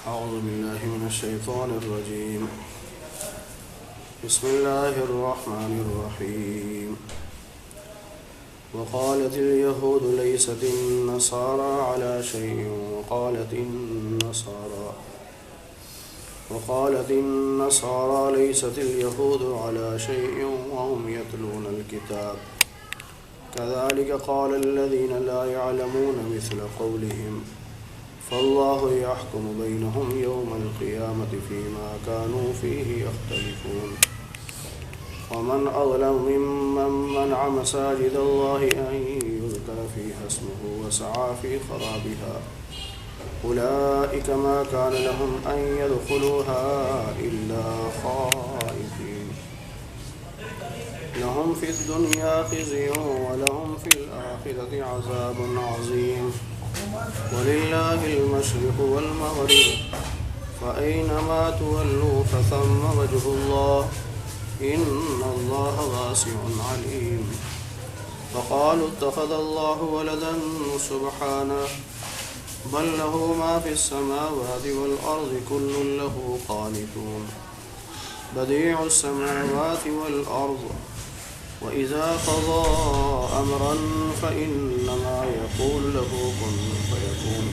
أعوذ بالله من الشيطان الرجيم. بسم الله الرحمن الرحيم. وقالت اليهود ليست النصارى على شيء وقالت النصارى ليست اليهود على شيء وهم يتلون الكتاب كذلك قال الذين لا يعلمون مثل قولهم فالله يحكم بينهم يوم القيامة فيما كانوا فيه يختلفون. ومن أظلم ممن منع مساجد الله أن يذكر فيها اسمه وسعى في خرابها أولئك ما كان لهم أن يدخلوها إلا خائفين لهم في الدنيا خزي ولهم في الآخرة عذاب عظيم ولله المشرق والمغرب فأينما تولوا فثم وجه الله إن الله واسع عليم. فقالوا اتخذ الله ولدا سبحانه بل له ما في السماوات والأرض كل له قانتون بديع السماوات والأرض وإذا قضى أمرا فإنما يقول له كن فيكون.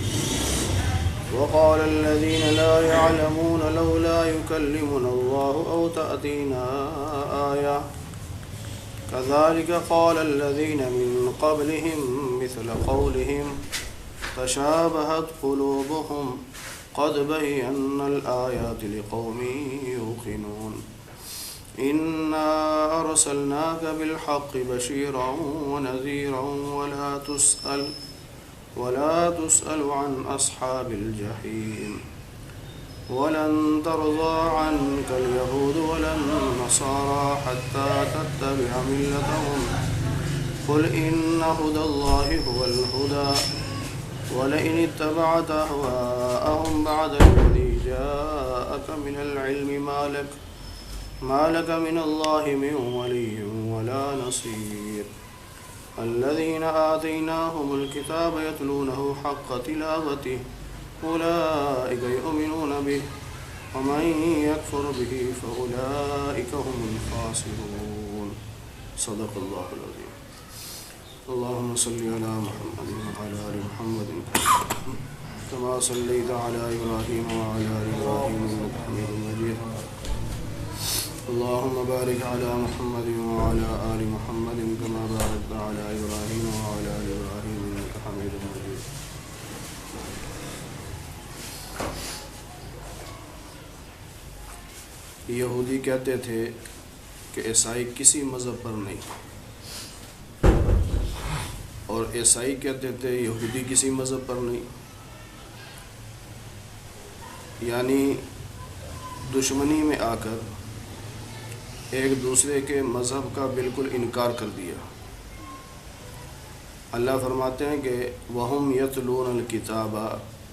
وقال الذين لا يعلمون لولا يكلمنا الله أو تأتينا آية كذلك قال الذين من قبلهم مثل قولهم تشابهت قلوبهم قد بينا الآيات لقوم يوقنون. إنا أرسلناك بالحق بشيرا ونذيرا ولا تسأل عن أصحاب الجحيم. ولن ترضى عنك اليهود ولا النصارى حتى تتبع ملتهم قل إن هدى الله هو الهدى ولئن اتبعت أهواءهم بعد الذي جاءك من العلم ما لك من الله من ولي ولا نصير. الذين آتيناهم الكتاب يتلونه حق تلاوته أولئك يؤمنون به ومن يكفر به فأولئك هم الخاسرون. صدق الله العظيم. اللهم صل على محمد وعلى آل محمد كما صليت على إبراهيم وعلى آل إبراهيم إنك حميد مجيد. اللهم بارك على محمد وعلى آل محمد كما باركت على إبراهيم وعلى آل إبراهيم إنك حميد مجيد. یہودی کہتے تھے کہ عیسائی کسی مذہب پر نہیں، اور عیسائی کہتے تھے یہودی کسی مذہب پر نہیں، یعنی دشمنی میں آ کر ایک دوسرے کے مذہب کا بالکل انکار کر دیا۔ اللہ فرماتے ہیں کہ وَهُمْ يَتْلُونَ الْكِتَابَ،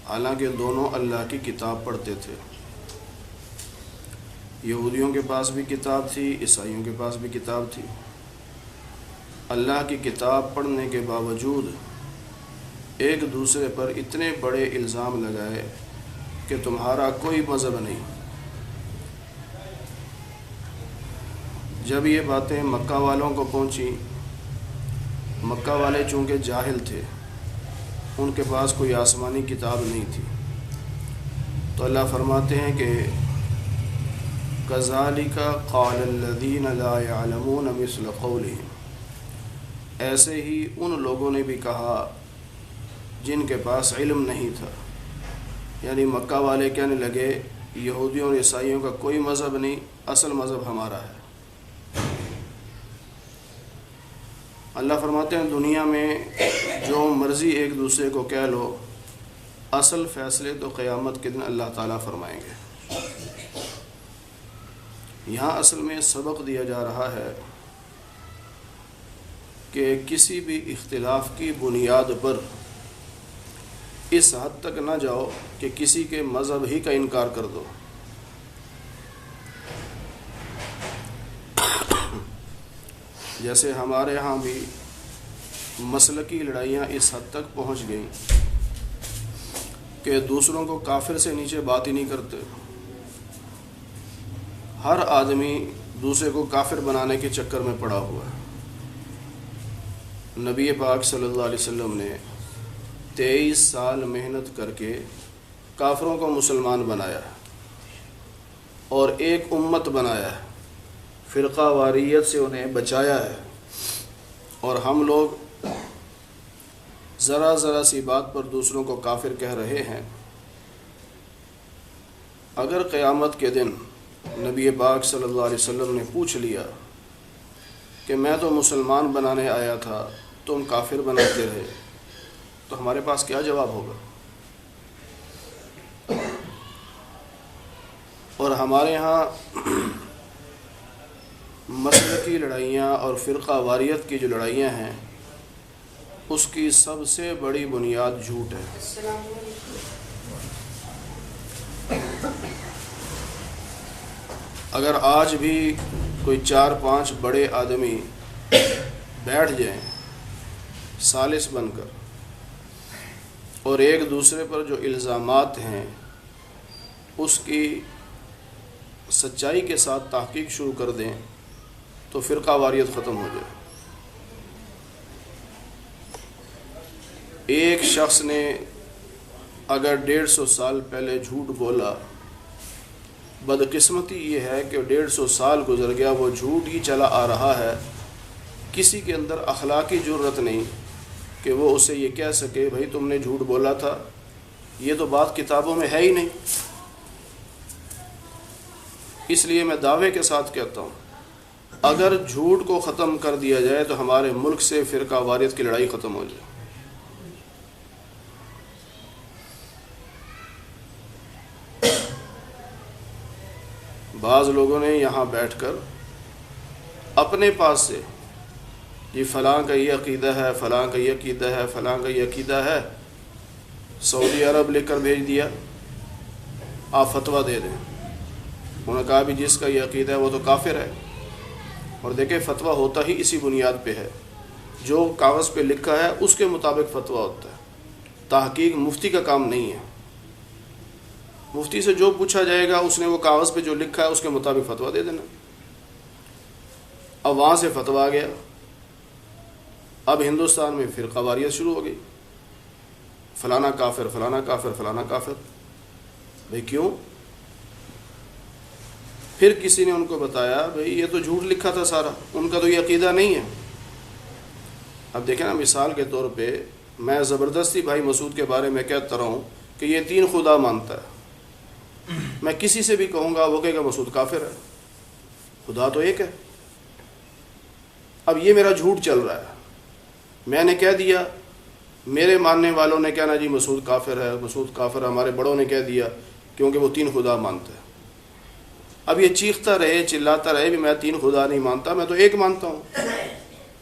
حالانکہ دونوں اللہ کی کتاب پڑھتے تھے۔ یہودیوں کے پاس بھی کتاب تھی، عیسائیوں کے پاس بھی کتاب تھی۔ اللہ کی کتاب پڑھنے کے باوجود ایک دوسرے پر اتنے بڑے الزام لگائے کہ تمہارا کوئی مذہب نہیں۔ جب یہ باتیں مکہ والوں کو پہنچی، مکہ والے چونکہ جاہل تھے، ان کے پاس کوئی آسمانی کتاب نہیں تھی، تو اللہ فرماتے ہیں کہ كَذَلِكَ قَالَ الَّذِينَ لَا يَعْلَمُونَ مِثْلَ قَوْلِهِمْ، ایسے ہی ان لوگوں نے بھی کہا جن کے پاس علم نہیں تھا، یعنی مکہ والے کہنے لگے یہودیوں اور عیسائیوں کا کوئی مذہب نہیں، اصل مذہب ہمارا ہے۔ اللہ فرماتے ہیں دنیا میں جو مرضی ایک دوسرے کو کہہ لو، اصل فیصلے تو قیامت کے دن اللہ تعالیٰ فرمائیں گے۔ یہاں اصل میں سبق دیا جا رہا ہے کہ کسی بھی اختلاف کی بنیاد پر اس حد تک نہ جاؤ کہ کسی کے مذہب ہی کا انکار کر دو۔ جیسے ہمارے ہاں بھی مسلکی لڑائیاں اس حد تک پہنچ گئیں کہ دوسروں کو کافر سے نیچے بات ہی نہیں کرتے. ہر آدمی دوسرے کو کافر بنانے کے چکر میں پڑا ہوا ہے. نبی پاک صلی اللہ علیہ وسلم نے 23 سال محنت کر کے کافروں کو مسلمان بنایا ہے اور ایک امت بنایا ہے, فرقہ واریت سے انہیں بچایا ہے. اور ہم لوگ ذرا ذرا سی بات پر دوسروں کو کافر کہہ رہے ہیں. اگر قیامت کے دن نبی پاک صلی اللہ علیہ وسلم نے پوچھ لیا کہ میں تو مسلمان بنانے آیا تھا, تم کافر بناتے رہے, تو ہمارے پاس کیا جواب ہوگا؟ اور ہمارے ہاں مسلکی لڑائیاں اور فرقہ واریت کی جو لڑائیاں ہیں, اس کی سب سے بڑی بنیاد جھوٹ ہے. اگر آج بھی کوئی 4-5 بڑے آدمی بیٹھ جائیں ثالث بن کر اور ایک دوسرے پر جو الزامات ہیں اس کی سچائی کے ساتھ تحقیق شروع کر دیں تو فرقہ واریت ختم ہو جائے. ایک شخص نے اگر 150 سال پہلے جھوٹ بولا, بدقسمتی یہ ہے کہ 150 سال گزر گیا, وہ جھوٹ ہی چلا آ رہا ہے. کسی کے اندر اخلاقی جرأت نہیں کہ وہ اسے یہ کہہ سکے بھائی تم نے جھوٹ بولا تھا, یہ تو بات کتابوں میں ہے ہی نہیں. اس لیے میں دعوے کے ساتھ کہتا ہوں, اگر جھوٹ کو ختم کر دیا جائے تو ہمارے ملک سے فرقہ واریت کی لڑائی ختم ہو جائے. بعض لوگوں نے یہاں بیٹھ کر اپنے پاس سے یہ فلاں کا یہ عقیدہ ہے, فلاں کا یہ عقیدہ ہے, فلاں کا یہ عقیدہ ہے, سعودی عرب لکھ کر بھیج دیا, آپ فتویٰ دے دیں. انہوں نے کہا بھی جس کا یہ عقیدہ ہے وہ تو کافر ہے. اور دیکھیں فتویٰ ہوتا ہی اسی بنیاد پہ ہے, جو کاغذ پہ لکھا ہے اس کے مطابق فتویٰ ہوتا ہے. تحقیق مفتی کا کام نہیں ہے. مفتی سے جو پوچھا جائے گا اس نے وہ کاغذ پہ جو لکھا ہے اس کے مطابق فتویٰ دے دینا. اب وہاں سے فتویٰ آ گیا, اب ہندوستان میں فرقہ واریت شروع ہو گئی, فلانا کافر, فلانا کافر, فلانا کافر. بھئی کیوں؟ پھر کسی نے ان کو بتایا بھئی یہ تو جھوٹ لکھا تھا سارا, ان کا تو یہ عقیدہ نہیں ہے. اب دیکھیں نا, مثال کے طور پہ میں زبردستی بھائی مسعود کے بارے میں کہتا رہا ہوں کہ یہ 3 خدا مانتا ہے, میں کسی سے بھی کہوں گا وہ کہے گا مسعود کافر ہے, خدا تو ایک ہے. اب یہ میرا جھوٹ چل رہا ہے, میں نے کہہ دیا, میرے ماننے والوں نے کہنا جی مسعود کافر ہے, مسعود کافر ہے, ہمارے بڑوں نے کہہ دیا کیونکہ وہ 3 خدا مانتا ہے. اب یہ چیختا رہے, چلاتا رہے بھی میں 3 خدا نہیں مانتا, میں تو ایک مانتا ہوں,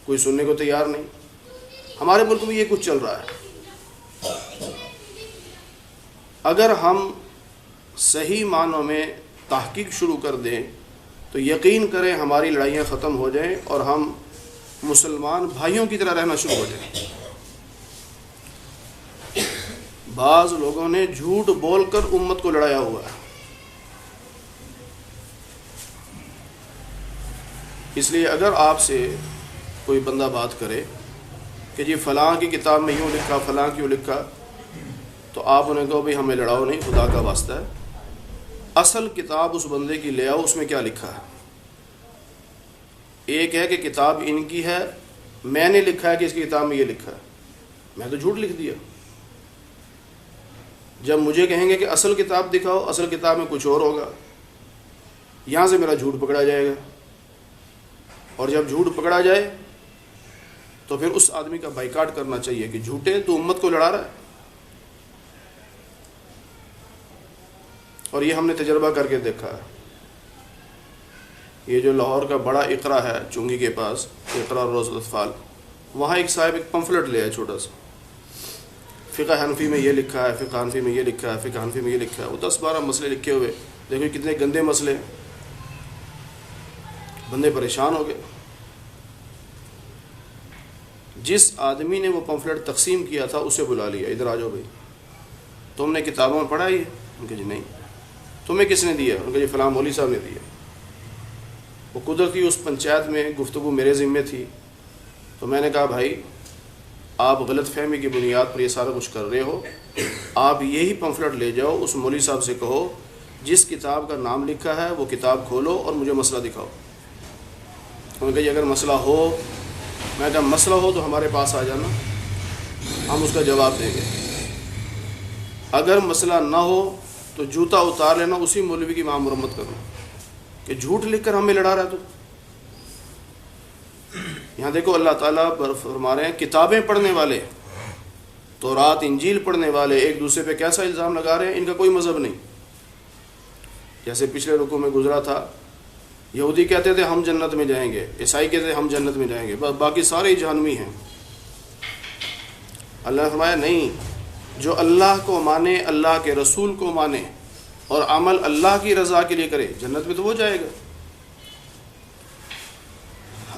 کوئی سننے کو تیار نہیں. ہمارے ملک میں یہ کچھ چل رہا ہے. اگر ہم صحیح معنوں میں تحقیق شروع کر دیں تو یقین کریں ہماری لڑائیاں ختم ہو جائیں اور ہم مسلمان بھائیوں کی طرح رہنا شروع ہو جائیں. بعض لوگوں نے جھوٹ بول کر امت کو لڑایا ہوا ہے. اس لیے اگر آپ سے کوئی بندہ بات کرے کہ جی فلاں کی کتاب میں یوں لکھا, فلاں کیوں لکھا, تو آپ انہیں کہو بھئی ہمیں لڑاؤ نہیں, خدا کا واسطہ ہے, اصل کتاب اس بندے کی لے آؤ, اس میں کیا لکھا ہے. ایک ہے کہ کتاب ان کی ہے, میں نے لکھا ہے کہ اس کی کتاب میں یہ لکھا ہے, میں تو جھوٹ لکھ دیا. جب مجھے کہیں گے کہ اصل کتاب دکھاؤ, اصل کتاب میں کچھ اور ہوگا, یہاں سے میرا جھوٹ پکڑا جائے گا. اور جب جھوٹ پکڑا جائے تو پھر اس آدمی کا بائیکاٹ کرنا چاہیے کہ جھوٹے تو امت کو لڑا رہا ہے. اور یہ ہم نے تجربہ کر کے دیکھا ہے. یہ جو لاہور کا بڑا اقرا ہے چنگی کے پاس, اقرا روز الاطفال, وہاں ایک صاحب ایک پمفلٹ لے آئے چھوٹا سا, فقہ حنفی میں یہ لکھا ہے, فقہ حنفی میں یہ لکھا ہے, فقہ حنفی میں یہ لکھا ہے. وہ 10-12 مسئلے لکھے ہوئے, دیکھو کتنے گندے مسئلے. بندے پریشان ہو گئے. جس آدمی نے وہ پمفلٹ تقسیم کیا تھا اسے بلا لیا, ادھر آ جاؤ بھائی. تم نے کتابوں میں پڑھا یہ؟ ان کہ جی نہیں۔ تمہیں کس نے دیا؟ ان کہ جی فلاں مولوی صاحب نے دیا۔ وہ قدرتی اس پنچایت میں گفتگو میرے ذمے تھی، تو میں نے کہا بھائی آپ غلط فہمی کی بنیاد پر یہ سارا کچھ کر رہے ہو، آپ یہی پمفلٹ لے جاؤ، اس مولوی صاحب سے کہو جس کتاب کا نام لکھا ہے وہ کتاب کھولو اور مجھے مسئلہ دکھاؤ۔ انہوں نے کہا اگر مسئلہ ہو، میں کہا مسئلہ ہو تو ہمارے پاس آ جانا، ہم اس کا جواب دیں گے، اگر مسئلہ نہ ہو تو جوتا اتار لینا، اسی مولوی کی وہاں مرمت کرنا کہ جھوٹ لکھ کر ہمیں لڑا رہا ہے۔ تو یہاں دیکھو اللہ تعالیٰ فرما رہے ہیں کتابیں پڑھنے والے، تورات انجیل پڑھنے والے ایک دوسرے پہ کیسا الزام لگا رہے ہیں، ان کا کوئی مذہب نہیں۔ جیسے پچھلے رکوع میں گزرا تھا، یہودی کہتے تھے ہم جنت میں جائیں گے، عیسائی کہتے تھے ہم جنت میں جائیں گے، بس باقی سارے جہنمی ہیں۔ اللہ نے فرمایا نہیں، جو اللہ کو مانے، اللہ کے رسول کو مانے اور عمل اللہ کی رضا کے لیے کرے، جنت میں تو وہ جائے گا۔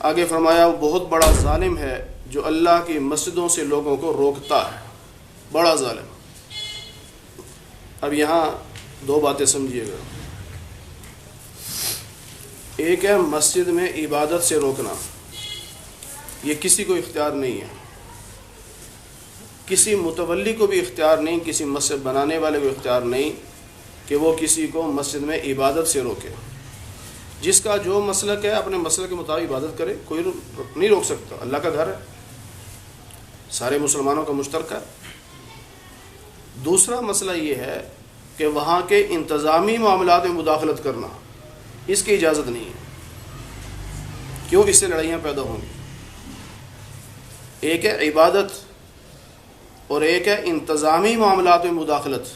آگے فرمایا وہ بہت بڑا ظالم ہے جو اللہ کی مسجدوں سے لوگوں کو روکتا ہے، بڑا ظالم۔ اب یہاں دو باتیں سمجھیے گا، ایک ہے مسجد میں عبادت سے روکنا، یہ کسی کو اختیار نہیں ہے، کسی متولی کو بھی اختیار نہیں، کسی مسجد بنانے والے کو اختیار نہیں کہ وہ کسی کو مسجد میں عبادت سے روکے۔ جس کا جو مسلک ہے اپنے مسلک کے مطابق عبادت کرے، کوئی نہیں روک سکتا، اللہ کا گھر ہے، سارے مسلمانوں کا مشترکہ۔ دوسرا مسئلہ یہ ہے کہ وہاں کے انتظامی معاملات میں مداخلت کرنا، اس کی اجازت نہیں ہے، کیوں؟ اس سے لڑائیاں پیدا ہوں گی۔ ایک ہے عبادت اور ایک ہے انتظامی معاملات میں مداخلت۔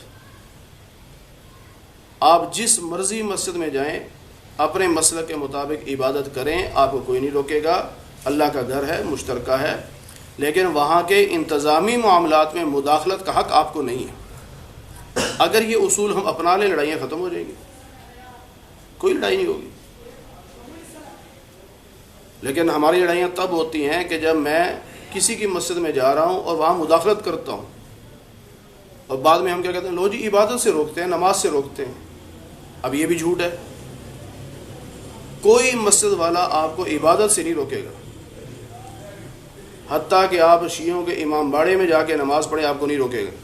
آپ جس مرضی مسجد میں جائیں، اپنے مسلک کے مطابق عبادت کریں، آپ کو کوئی نہیں روکے گا، اللہ کا گھر ہے، مشترکہ ہے، لیکن وہاں کے انتظامی معاملات میں مداخلت کا حق آپ کو نہیں ہے۔ اگر یہ اصول ہم اپنا لیں، لڑائیاں ختم ہو جائیں گی، کوئی لڑائی نہیں ہوگی۔ لیکن ہماری لڑائیاں تب ہوتی ہیں کہ جب میں کسی کی مسجد میں جا رہا ہوں اور وہاں مداخلت کرتا ہوں، اور بعد میں ہم کیا کہتے ہیں، لو جی عبادت سے روکتے ہیں، نماز سے روکتے ہیں۔ اب یہ بھی جھوٹ ہے، کوئی مسجد والا آپ کو عبادت سے نہیں روکے گا، حتیٰ کہ آپ شیعوں کے امام باڑے میں جا کے نماز پڑھیں، آپ کو نہیں روکے گا۔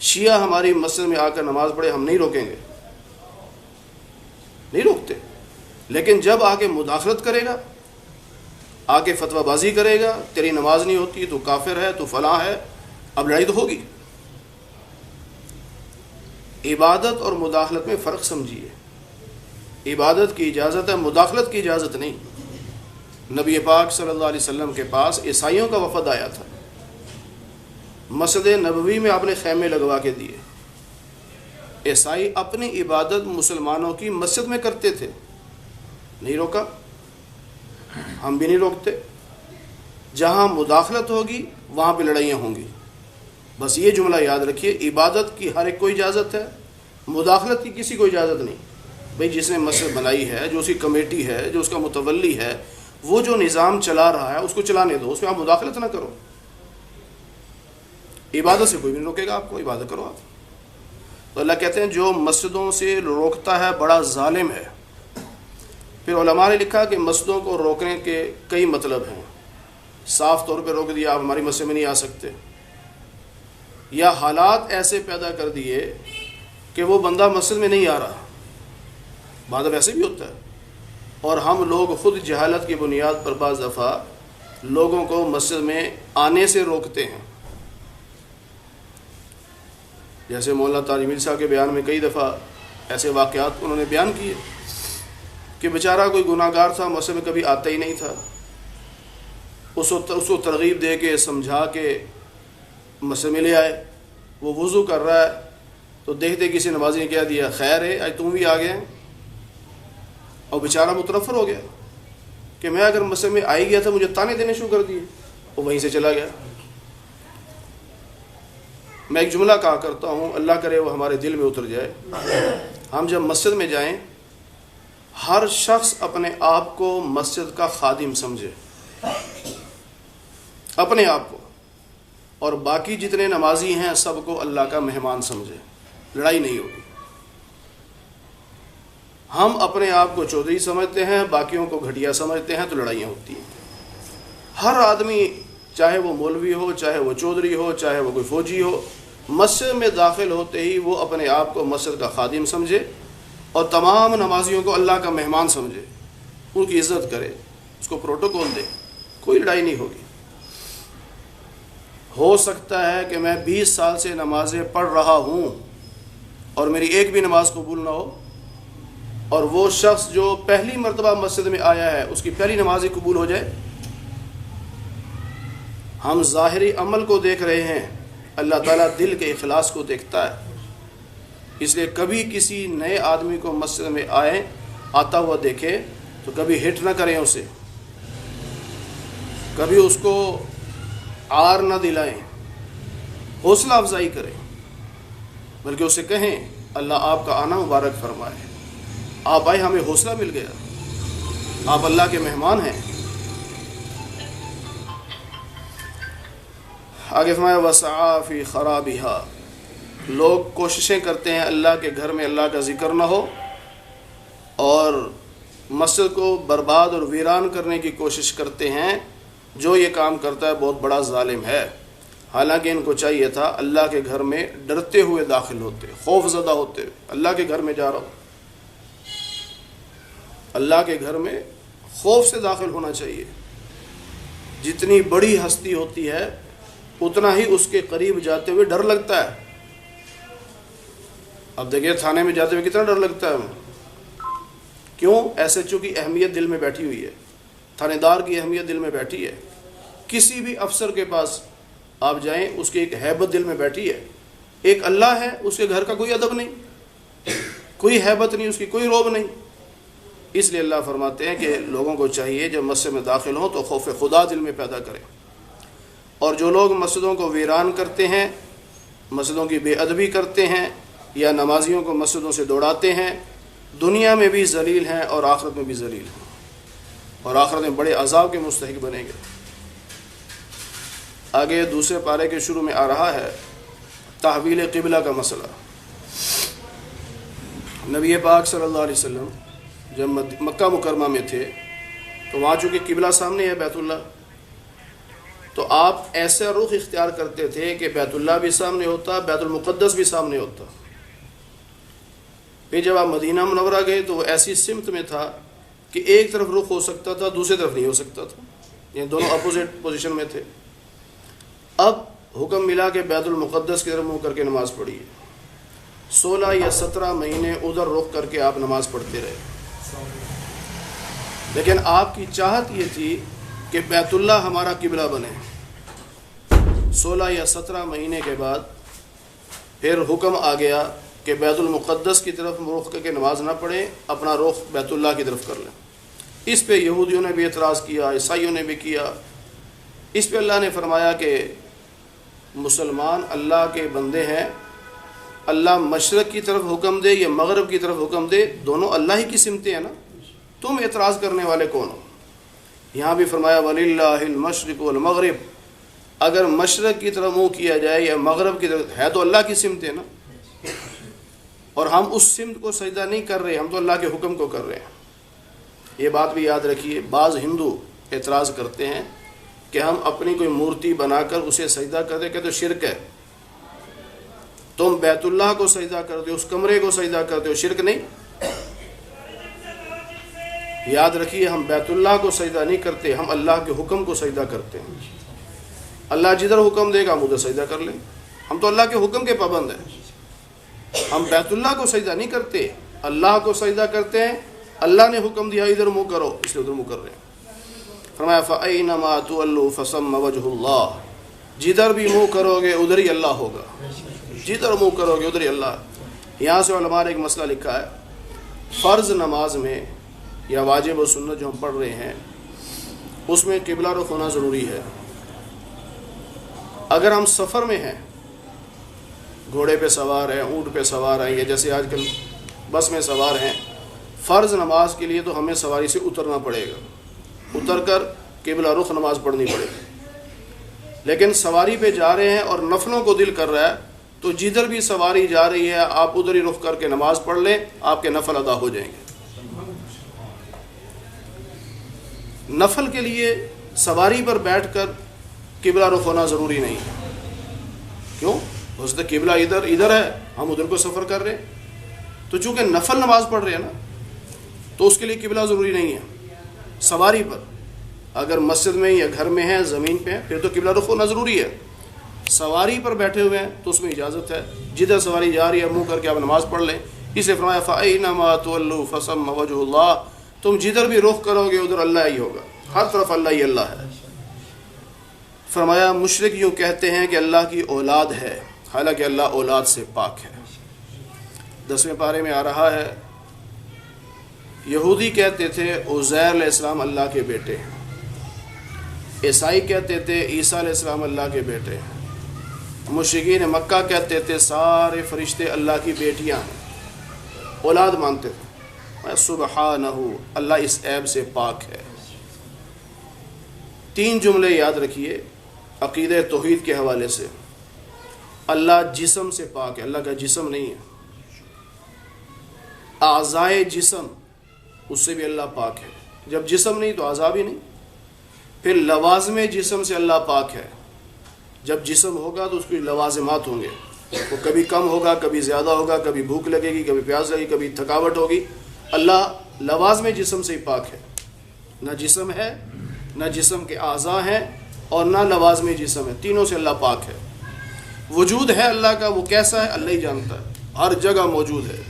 شیعہ ہماری مسجد میں آ کر نماز پڑھے، ہم نہیں روکیں گے، نہیں روکتے۔ لیکن جب آ کے مداخلت کرے گا، آ کے فتویٰ بازی کرے گا، تیری نماز نہیں ہوتی، تو کافر ہے، تو فلاں ہے، اب لڑائی تو ہوگی۔ عبادت اور مداخلت میں فرق سمجھیے، عبادت کی اجازت ہے، مداخلت کی اجازت نہیں۔ نبی پاک صلی اللہ علیہ وسلم کے پاس عیسائیوں کا وفد آیا تھا، مسجد نبوی میں آپ نے خیمے لگوا کے دیے۔ عیسائی اپنی عبادت مسلمانوں کی مسجد میں کرتے تھے، نہیں روکا، ہم بھی نہیں روکتے۔ جہاں مداخلت ہوگی وہاں پہ لڑائیاں ہوں گی، بس یہ جملہ یاد رکھیے، عبادت کی ہر ایک کو اجازت ہے، مداخلت کی کسی کو اجازت نہیں۔ بھئی جس نے مسجد بنائی ہے، جو اس کی کمیٹی ہے، جو اس کا متولی ہے، وہ جو نظام چلا رہا ہے اس کو چلانے دو، اس میں آپ مداخلت نہ کرو۔ عبادت سے کوئی بھی نہیں روکے گا آپ کو، عبادت کرو آپ۔ تو اللہ کہتے ہیں جو مسجدوں سے روکتا ہے بڑا ظالم ہے۔ پھر علماء نے لکھا کہ مسجدوں کو روکنے کے کئی مطلب ہیں۔ صاف طور پہ روک دیا آپ ہماری مسجد میں نہیں آ سکتے، یا حالات ایسے پیدا کر دیے کہ وہ بندہ مسجد میں نہیں آ رہا، بعض ویسے بھی ہوتا ہے، اور ہم لوگ خود جہالت کی بنیاد پر بعض دفعہ لوگوں کو مسجد میں آنے سے روکتے ہیں۔ جیسے مولانا تاج میر صاحب کے بیان میں کئی دفعہ ایسے واقعات انہوں نے بیان کیے کہ بیچارہ کوئی گناہ گار تھا، مسجد میں کبھی آتا ہی نہیں تھا، اس کو ترغیب دے کے سمجھا کے مسجد میں لے آئے، وہ وضو کر رہا ہے تو دیکھتے کسی نمازی نے کہہ دیا خیر ہے آج تم بھی آ گئے، اور بیچارہ متنفر ہو گیا کہ میں اگر مسجد میں آئی گیا تھا مجھے تانے دینے شروع کر دیے، وہ وہیں سے چلا گیا۔ میں ایک جملہ کہا کرتا ہوں، اللہ کرے وہ ہمارے دل میں اتر جائے، ہم جب مسجد میں جائیں ہر شخص اپنے آپ کو مسجد کا خادم سمجھے، اپنے آپ کو، اور باقی جتنے نمازی ہیں سب کو اللہ کا مہمان سمجھے، لڑائی نہیں ہوگی۔ ہم اپنے آپ کو چودھری سمجھتے ہیں، باقیوں کو گھٹیا سمجھتے ہیں، تو لڑائیاں ہوتی ہیں۔ ہر آدمی، چاہے وہ مولوی ہو، چاہے وہ چودھری ہو، چاہے وہ کوئی فوجی ہو، مسجد میں داخل ہوتے ہی وہ اپنے آپ کو مسجد کا خادم سمجھے اور تمام نمازیوں کو اللہ کا مہمان سمجھے، ان کی عزت کرے، اس کو پروٹوکول دے، کوئی لڑائی نہیں ہوگی۔ ہو سکتا ہے کہ میں 20 سال سے نمازیں پڑھ رہا ہوں اور میری ایک بھی نماز قبول نہ ہو، اور وہ شخص جو پہلی مرتبہ مسجد میں آیا ہے اس کی پہلی نماز ہی قبول ہو جائے۔ ہم ظاہری عمل کو دیکھ رہے ہیں، اللہ تعالیٰ دل کے اخلاص کو دیکھتا ہے۔ اس لیے کبھی کسی نئے آدمی کو مسجد میں آتا ہوا دیکھے تو کبھی ہٹ نہ کریں اسے، کبھی اس کو عار نہ دلائیں، حوصلہ افزائی کریں، بلکہ اسے کہیں اللہ آپ کا آنا مبارک فرمائے، آپ آئے، ہمیں حوصلہ مل گیا، آپ اللہ کے مہمان ہیں۔ آگے فرمایا وسعی فی خرابھا، لوگ کوششیں کرتے ہیں اللہ کے گھر میں اللہ کا ذکر نہ ہو اور مسجد کو برباد اور ویران کرنے کی کوشش کرتے ہیں۔ جو یہ کام کرتا ہے بہت بڑا ظالم ہے۔ حالانکہ ان کو چاہیے تھا اللہ کے گھر میں ڈرتے ہوئے داخل ہوتے، خوف زدہ ہوتے، اللہ کے گھر میں جا رہا ہوں، اللہ کے گھر میں خوف سے داخل ہونا چاہیے۔ جتنی بڑی ہستی ہوتی ہے اتنا ہی اس کے قریب جاتے ہوئے ڈر لگتا ہے۔ اب دیکھیے تھانے میں جاتے ہوئے کتنا ڈر لگتا ہے ہمیں، کیوں؟ ایس ایچ او کی اہمیت دل میں بیٹھی ہوئی ہے، تھانے دار کی اہمیت دل میں بیٹھی ہے، کسی بھی افسر کے پاس آپ جائیں اس کی ایک ہیبت دل میں بیٹھی ہے۔ ایک اللہ ہے، اس کے گھر کا کوئی ادب نہیں، کوئی ہیبت نہیں، اس کی کوئی روب نہیں۔ اس لیے اللہ فرماتے ہیں کہ لوگوں کو چاہیے جب مسجد میں داخل ہوں تو خوف خدا دل میں پیدا کریں۔ اور جو لوگ مسجدوں کو ویران کرتے ہیں، مسجدوں کی بے ادبی کرتے ہیں یا نمازیوں کو مسجدوں سے دوڑاتے ہیں، دنیا میں بھی ذلیل ہیں اور آخرت میں بھی ذلیل ہیں، اور آخرت میں بڑے عذاب کے مستحق بنیں گے۔ آگے دوسرے پارے کے شروع میں آ رہا ہے تحویل قبلہ کا مسئلہ۔ نبی پاک صلی اللہ علیہ وسلم جب مکہ مکرمہ میں تھے تو وہاں چونکہ قبلہ سامنے ہے بیت اللہ، تو آپ ایسا رخ اختیار کرتے تھے کہ بیت اللہ بھی سامنے ہوتا، بیت المقدس بھی سامنے ہوتا۔ پھر جب آپ مدینہ منورہ گئے تو وہ ایسی سمت میں تھا کہ ایک طرف رخ ہو سکتا تھا، دوسری طرف نہیں ہو سکتا تھا، یہ دونوں اپوزٹ پوزیشن میں تھے۔ اب حکم ملا کہ بیت المقدس کی طرف منہ کر کے نماز پڑھیے۔ 16 یا 17 مہینے ادھر رخ کر کے آپ نماز پڑھتے رہے، لیکن آپ کی چاہت یہ تھی کہ بیت اللہ ہمارا قبلہ بنے۔ 16 یا 17 مہینے کے بعد پھر حکم آ گیا کہ بیت المقدس کی طرف رخ کر کے نماز نہ پڑھیں، اپنا رخ بیت اللہ کی طرف کر لیں۔ اس پہ یہودیوں نے بھی اعتراض کیا، عیسائیوں نے بھی کیا۔ اس پہ اللہ نے فرمایا کہ مسلمان اللہ کے بندے ہیں، اللہ مشرق کی طرف حکم دے یا مغرب کی طرف حکم دے، دونوں اللہ ہی کی سمتیں ہیں نا، تم اعتراض کرنے والے کون ہو؟ یہاں بھی فرمایا وَلِلَّهِ الْمَشْرِقُ وَالْمَغْرِبُ، اگر مشرق کی طرف منہ کیا جائے یا مغرب کی طرف، ہے تو اللہ کی سمت ہے نا، اور ہم اس سمت کو سجدہ نہیں کر رہے، ہم تو اللہ کے حکم کو کر رہے ہیں۔ یہ بات بھی یاد رکھیے، بعض ہندو اعتراض کرتے ہیں کہ ہم اپنی کوئی مورتی بنا کر اسے سجدہ کرتے کہ تو شرک ہے۔ تم بیت اللہ کو سجدہ کرتے ہو، اس کمرے کو سجدہ کرتے ہو، شرک نہیں؟ یاد رکھیے ہم بیت اللہ کو سجدہ نہیں کرتے، ہم اللہ کے حکم کو سجدہ کرتے ہیں۔ اللہ جدھر حکم دے گا ہم ادھر سجدہ کر لیں، ہم تو اللہ کے حکم کے پابند ہیں۔ ہم بیت اللہ کو سجدہ نہیں کرتے، اللہ کو سجدہ کرتے ہیں، اللہ نے حکم دیا ادھر منہ کرو اس لیے ادھر منہ کر رہے ہیں۔ فرمایا فَأَيْنَمَا تُوَلُّوا فَثَمَّ وَجْهُ اللَّهِ، جدھر بھی منہ کرو گے ادھر ہی اللہ ہوگا، جدھر منہ کرو گے ادھر ہی اللہ۔ یہاں سے علماء نے ایک مسئلہ لکھا ہے، فرض نماز میں یا واجب و سنت جو ہم پڑھ رہے ہیں اس میں قبلہ رخ ہونا ضروری ہے۔ اگر ہم سفر میں ہیں، گھوڑے پہ سوار ہیں، اونٹ پہ سوار ہیں، یا جیسے آج کل بس میں سوار ہیں، فرض نماز کے لیے تو ہمیں سواری سے اترنا پڑے گا، اتر کر قبلہ رخ نماز پڑھنی پڑے گی۔ لیکن سواری پہ جا رہے ہیں اور نفلوں کو دل کر رہا ہے تو جدھر بھی سواری جا رہی ہے آپ ادھر ہی رخ کر کے نماز پڑھ لیں، آپ کے نفل ادا ہو جائیں گے۔ نفل کے لیے سواری پر بیٹھ کر قبلہ رخ ہونا ضروری نہیں ہے۔ کیوں؟ اس سے قبلہ ادھر ہے، ہم ادھر کو سفر کر رہے ہیں، تو چونکہ نفل نماز پڑھ رہے ہیں نا تو اس کے لیے قبلہ ضروری نہیں ہے۔ سواری پر اگر مسجد میں یا گھر میں ہے، زمین پہ ہے، پھر تو قبلہ رخ ہونا ضروری ہے۔ سواری پر بیٹھے ہوئے ہیں تو اس میں اجازت ہے، جدھر سواری جا رہی ہے منہ کر کے آپ نماز پڑھ لیں۔ اسے فرمایا فَأَيْنَمَا تُوَلُّوا فَثَمَّ وَجْهُ اللَّهِ، تم جدھر بھی رخ کرو گے ادھر اللہ ہی ہوگا، ہر طرف اللہ ہی اللہ ہے۔ فرمایا مشرک یوں کہتے ہیں کہ اللہ کی اولاد ہے، حالانکہ اللہ اولاد سے پاک ہے۔ 10ویں پارے میں آ رہا ہے، یہودی کہتے تھے عزیر علیہ السلام اللہ کے بیٹے ہیں، عیسائی کہتے تھے عیسیٰ علیہ السلام اللہ کے بیٹے ہیں، مشرکین مکہ کہتے تھے سارے فرشتے اللہ کی بیٹیاں ہیں، اولاد مانتے تھے۔ سبحانہ، اللہ اس عیب سے پاک ہے۔ 3 جملے یاد رکھیے عقیدہ توحید کے حوالے سے۔ اللہ جسم سے پاک ہے، اللہ کا جسم نہیں ہے۔ اعضائے جسم، اس سے بھی اللہ پاک ہے، جب جسم نہیں تو اعضاء بھی نہیں۔ پھر لوازم جسم سے اللہ پاک ہے، جب جسم ہوگا تو اس کی لوازمات ہوں گے، وہ کبھی کم ہوگا، کبھی زیادہ ہوگا، کبھی بھوک لگے گی، کبھی پیاس لگے گی، کبھی تھکاوٹ ہوگی۔ اللہ لوازم جسم سے ہی پاک ہے، نہ جسم ہے، نہ جسم کے اعضاء ہیں، اور نہ لوازم جسم ہے، تینوں سے اللہ پاک ہے۔ وجود ہے اللہ کا، وہ کیسا ہے اللہ ہی جانتا ہے، ہر جگہ موجود ہے۔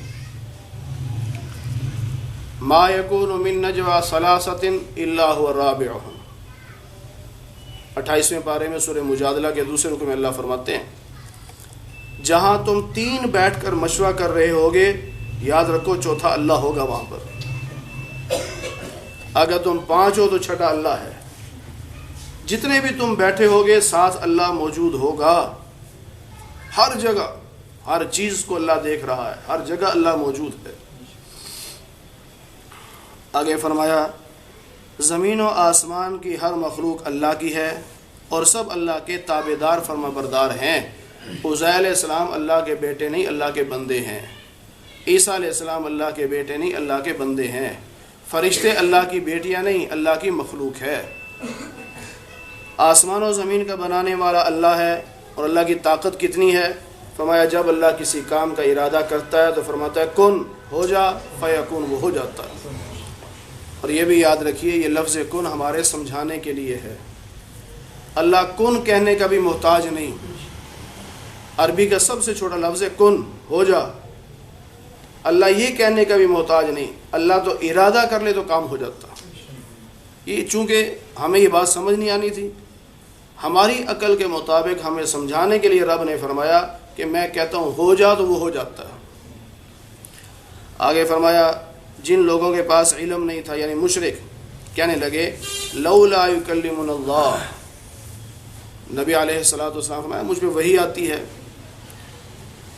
ما یکون من نجوى ثلاثة الا هو رابعهم، 28ویں پارے میں سورہ مجادلہ کے دوسرے رکوع میں اللہ فرماتے ہیں جہاں تم 3 بیٹھ کر مشورہ کر رہے ہوگے، یاد رکھو چوتھا اللہ ہوگا وہاں پر۔ اگر تم 5 ہو تو چھٹا اللہ ہے۔ جتنے بھی تم بیٹھے ہوگے ساتھ اللہ موجود ہوگا، ہر جگہ، ہر چیز کو اللہ دیکھ رہا ہے، ہر جگہ اللہ موجود ہے۔ آگے فرمایا زمین و آسمان کی ہر مخلوق اللہ کی ہے اور سب اللہ کے تابعدار فرما بردار ہیں۔ عزیر علیہ السلام اللہ کے بیٹے نہیں، اللہ کے بندے ہیں۔ عیسیٰ علیہ السلام اللہ کے بیٹے نہیں، اللہ کے بندے ہیں۔ فرشتے اللہ کی بیٹیاں نہیں، اللہ کی مخلوق ہے۔ آسمان و زمین کا بنانے والا اللہ ہے، اور اللہ کی طاقت کتنی ہے۔ فرمایا جب اللہ کسی کام کا ارادہ کرتا ہے تو فرماتا ہے کن، ہو جا، فیکون، وہ ہو جاتا ہے۔ اور یہ بھی یاد رکھیے یہ لفظ کن ہمارے سمجھانے کے لیے ہے، اللہ کن کہنے کا بھی محتاج نہیں۔ عربی کا سب سے چھوٹا لفظ ہے کن، ہو جا، اللہ یہ کہنے کا بھی محتاج نہیں، اللہ تو ارادہ کر لے تو کام ہو جاتا۔ یہ چونکہ ہمیں یہ بات سمجھ نہیں آنی تھی، ہماری عقل کے مطابق ہمیں سمجھانے کے لیے رب نے فرمایا کہ میں کہتا ہوں ہو جا تو وہ ہو جاتا ہے۔ آگے فرمایا جن لوگوں کے پاس علم نہیں تھا یعنی مشرک کہنے لگے لولا یکلمنا اللہ، نبی علیہ السلام فرمایا مجھ پہ وحی آتی ہے،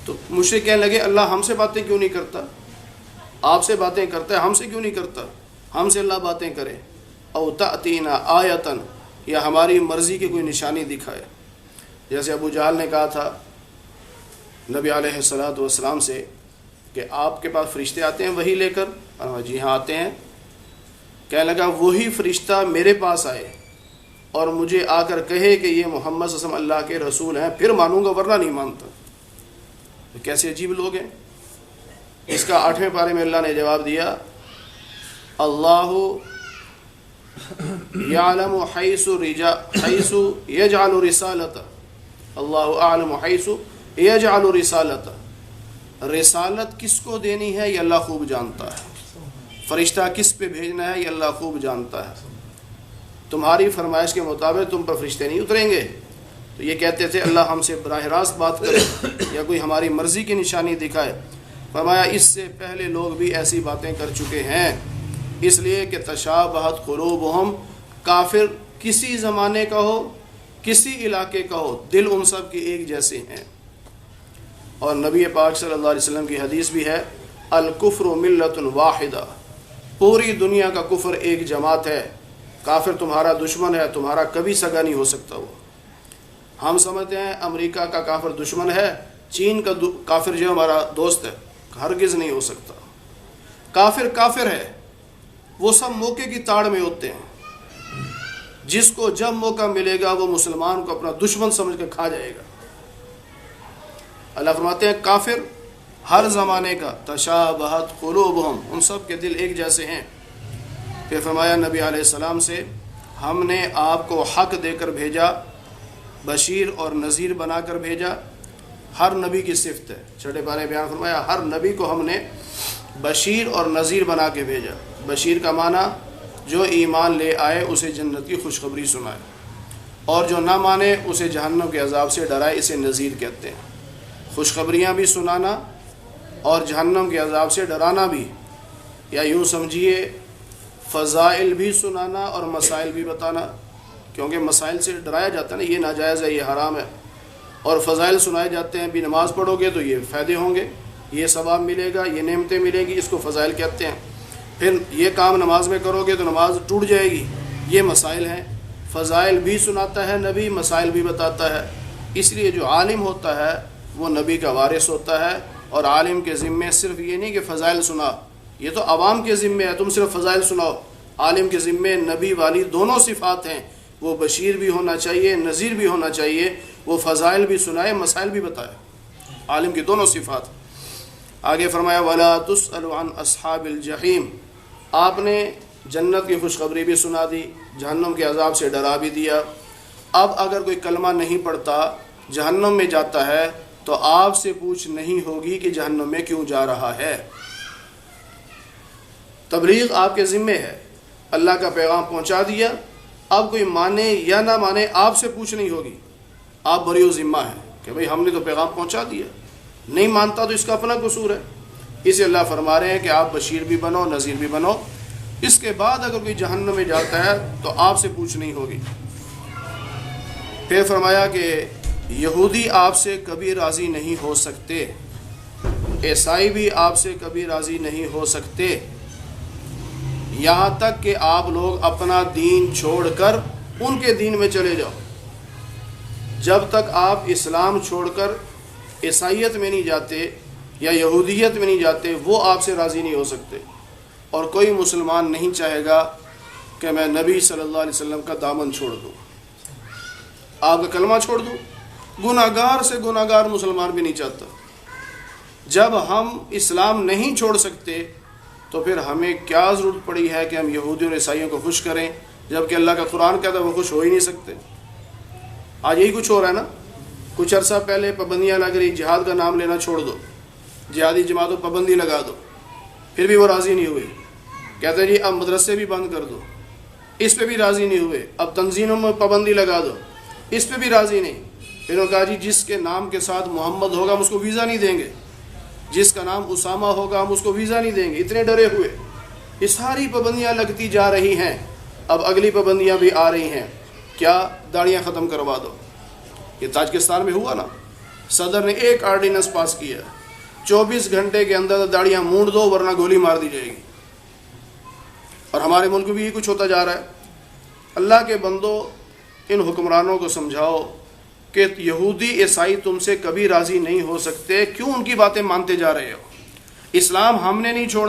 تو مشرک کہنے لگے اللہ ہم سے باتیں کیوں نہیں کرتا، آپ سے باتیں کرتا ہے، ہم سے کیوں نہیں کرتا، ہم سے اللہ باتیں کرے، او تأتینا آیتن، یا ہماری مرضی کی کوئی نشانی دکھائے۔ جیسے ابو جہل نے کہا تھا نبی علیہ السلام سے کہ آپ کے پاس فرشتے آتے ہیں وحی لے کر، جی ہاں آتے ہیں۔ کہنے لگا وہی فرشتہ میرے پاس آئے اور مجھے آ کر کہے کہ یہ محمد صلی اللہ علیہ وسلم اللہ کے رسول ہیں، پھر مانوں گا ورنہ نہیں مانتا۔ کیسے عجیب لوگ ہیں۔ اس کا 8ویں پارے میں اللہ نے جواب دیا اللہ یعلم حیث یجعل رسالتہ، اللہ اعلم حیث یجعل رسالتہ، رسالت کس کو دینی ہے یہ اللہ خوب جانتا ہے، فرشتہ کس پہ بھیجنا ہے یہ اللہ خوب جانتا ہے۔ تمہاری فرمائش کے مطابق تم پر فرشتے نہیں اتریں گے۔ تو یہ کہتے تھے اللہ ہم سے براہ راست بات کرے یا کوئی ہماری مرضی کی نشانی دکھائے۔ فرمایا اس سے پہلے لوگ بھی ایسی باتیں کر چکے ہیں، اس لیے کہ تشابہت قلوبہم، کافر کسی زمانے کا ہو، کسی علاقے کا ہو، دل ان سب کے ایک جیسے ہیں۔ اور نبی پاک صلی اللہ علیہ وسلم کی حدیث بھی ہے الکفر ملت واحدہ، پوری دنیا کا کفر ایک جماعت ہے، کافر تمہارا دشمن ہے، تمہارا کبھی سگا نہیں ہو سکتا وہ۔ ہم سمجھتے ہیں امریکہ کا کافر دشمن ہے، چین کا کافر جو ہمارا دوست ہے، ہرگز نہیں ہو سکتا۔ کافر کافر ہے، وہ سب موقع کی تاڑ میں ہوتے ہیں، جس کو جب موقع ملے گا وہ مسلمان کو اپنا دشمن سمجھ کر کھا جائے گا۔ اللہ فرماتے ہیں کافر ہر زمانے کا تشابہت قلوبہم، ان سب کے دل ایک جیسے ہیں۔ پھر فرمایا نبی علیہ السلام سے، ہم نے آپ کو حق دے کر بھیجا، بشیر اور نذیر بنا کر بھیجا۔ ہر نبی کی صفت ہے، چھٹے پارے بیان فرمایا ہر نبی کو ہم نے بشیر اور نذیر بنا کے بھیجا۔ بشیر کا معنی جو ایمان لے آئے اسے جنت کی خوشخبری سنائے، اور جو نہ مانے اسے جہنم کے عذاب سے ڈرائے، اسے نذیر کہتے ہیں۔ خوشخبریاں بھی سنانا اور جہنم کے عذاب سے ڈرانا بھی، یا یوں سمجھیے فضائل بھی سنانا اور مسائل بھی بتانا، کیونکہ مسائل سے ڈرایا جاتا ہے نا، یہ ناجائز ہے، یہ حرام ہے، اور فضائل سنائے جاتے ہیں، بھی نماز پڑھو گے تو یہ فائدے ہوں گے، یہ ثواب ملے گا، یہ نعمتیں ملیں گی، اس کو فضائل کہتے ہیں۔ پھر یہ کام نماز میں کرو گے تو نماز ٹوٹ جائے گی، یہ مسائل ہیں۔ فضائل بھی سناتا ہے نبی، مسائل بھی بتاتا ہے۔ اس لیے جو عالم ہوتا ہے وہ نبی کا وارث ہوتا ہے، اور عالم کے ذمے صرف یہ نہیں کہ فضائل سنا، یہ تو عوام کے ذمے ہے، تم صرف فضائل سناؤ۔ عالم کے ذمے نبی والی دونوں صفات ہیں، وہ بشیر بھی ہونا چاہیے، نذیر بھی ہونا چاہیے، وہ فضائل بھی سنائے، مسائل بھی بتائے۔ عالم کی دونوں صفات۔ آگے فرمایا وَلَا تُسْأَلُ عَنْ أَصْحَابِ الْجَحِيمِ، آپ نے جنت کی خوشخبری بھی سنا دی، جہنم کے عذاب سے ڈرا بھی دیا۔ اب اگر کوئی کلمہ نہیں پڑھتا جہنم میں جاتا ہے تو آپ سے پوچھ نہیں ہوگی کہ جہنم میں کیوں جا رہا ہے۔ تبلیغ آپ کے ذمے ہے، اللہ کا پیغام پہنچا دیا، اب کوئی مانے یا نہ مانے آپ سے پوچھ نہیں ہوگی، آپ بری و ذمہ ہیں کہ بھئی ہم نے تو پیغام پہنچا دیا، نہیں مانتا تو اس کا اپنا قصور ہے۔ اسے اللہ فرما رہے ہیں کہ آپ بشیر بھی بنو، نذیر بھی بنو، اس کے بعد اگر کوئی جہنم میں جاتا ہے تو آپ سے پوچھ نہیں ہوگی۔ پھر فرمایا کہ یہودی آپ سے کبھی راضی نہیں ہو سکتے، عیسائی بھی آپ سے کبھی راضی نہیں ہو سکتے، یہاں تک کہ آپ لوگ اپنا دین چھوڑ کر ان کے دین میں چلے جاؤ۔ جب تک آپ اسلام چھوڑ کر عیسائیت میں نہیں جاتے یا یہودیت میں نہیں جاتے، وہ آپ سے راضی نہیں ہو سکتے۔ اور کوئی مسلمان نہیں چاہے گا کہ میں نبی صلی اللہ علیہ وسلم کا دامن چھوڑ دوں، آپ کا کلمہ چھوڑ دوں۔ گناہ گار سے گناہ گار مسلمان بھی نہیں چاہتا۔ جب ہم اسلام نہیں چھوڑ سکتے تو پھر ہمیں کیا ضرورت پڑی ہے کہ ہم یہودیوں اور عیسائیوں کو خوش کریں، جبکہ اللہ کا قرآن کہتا ہے وہ خوش ہو ہی نہیں سکتے۔ آج یہی کچھ ہو رہا ہے نا، کچھ عرصہ پہلے پابندیاں لگ رہی، جہاد کا نام لینا چھوڑ دو، جہادی جماعتوں پابندی لگا دو، پھر بھی وہ راضی نہیں ہوئی، کہتے ہیں جی اب مدرسے بھی بند کر دو، اس پہ بھی راضی نہیں ہوئے، اب تنظیموں میں پابندی لگا دو، اس پہ بھی راضی نہیں۔ پھر انہوں نے کہا جی جس کے نام کے ساتھ محمد ہوگا ہم اس کو ویزا نہیں دیں گے، جس کا نام اسامہ ہوگا ہم اس کو ویزا نہیں دیں گے، اتنے ڈرے ہوئے۔ یہ ساری پابندیاں لگتی جا رہی ہیں، اب اگلی پابندیاں بھی آ رہی ہیں، کیا داڑیاں ختم کروا دو۔ یہ تاجکستان میں ہوا نا، صدر نے ایک آرڈیننس پاس کیا، 24 گھنٹے کے اندر داڑیاں مونڈ دو ورنہ گولی مار دی جائے گی۔ اور ہمارے ملک میں بھی یہ کچھ ہوتا جا رہا ہے۔ اللہ کے بندو، ان حکمرانوں کو سمجھاؤ کہ یہودی عیسائی تم سے کبھی راضی نہیں ہو سکتے، کیوں ان کی باتیں مانتے جا رہے ہو؟ اسلام ہم نے نہیں چھوڑنا۔